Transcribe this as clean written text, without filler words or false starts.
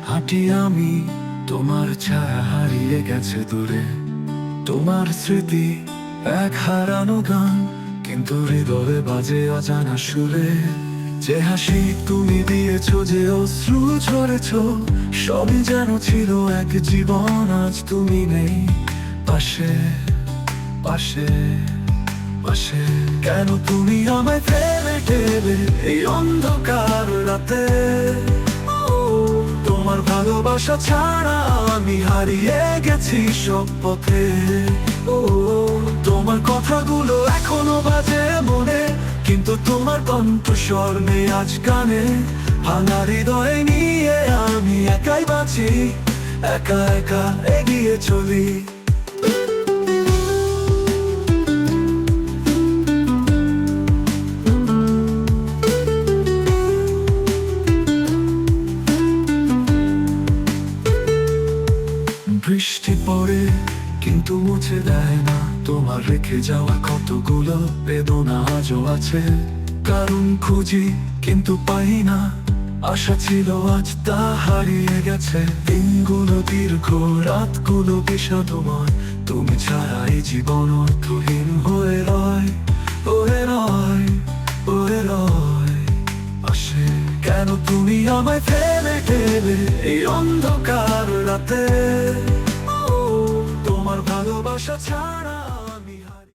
হাঁটি আমি, তোমার ছায়া হারিয়ে গেছে দূরে। তোমার স্মৃতি এক হারানো গান, কিন্তু হৃদয়ে বাজে অজানা সুরে। যে হাসি তুমি দিয়েছো, যে অশ্রু ঝরেছো, সবই যেন ছিল এক জীবন। আজ তুমি নেই পাশে, পাশে, পাশে। কেন তুমি আমায় ফেলে গেলে এই অন্ধকার রাতে? তোমার ভালোবাসা ছাড়া আমি হারিয়ে গেছি সব পথে। তোমার কথাগুলো এখনো বাজে মনে, কিন্তু তোমার কণ্ঠস্বর নেই আজ গানে। ভাঙা হৃদয় নিয়ে আমি একাই বাঁচি, একা একা এগিয়ে চলি। বৃষ্টি পড়ে কিন্তু মুছে দেয় না তোমার রেখে যাওয়া কতগুলো বেদনা আজও আছে। কারণ খুঁজি কিন্তু পাই না, আশা ছিল আজ তা হারিয়ে গেছে। দিনগুলো দীর্ঘ, রাতগুলো বিষাদময়, তুমি ছাড়া এই জীবন অর্থহীন হয়ে রয়, হয়ে রয়, হয়ে রয়। আসে কেন তুমি আমায় ফেলে গেলে এই অন্ধকার রাতে? তোমার ভালোবাসা ছাড়া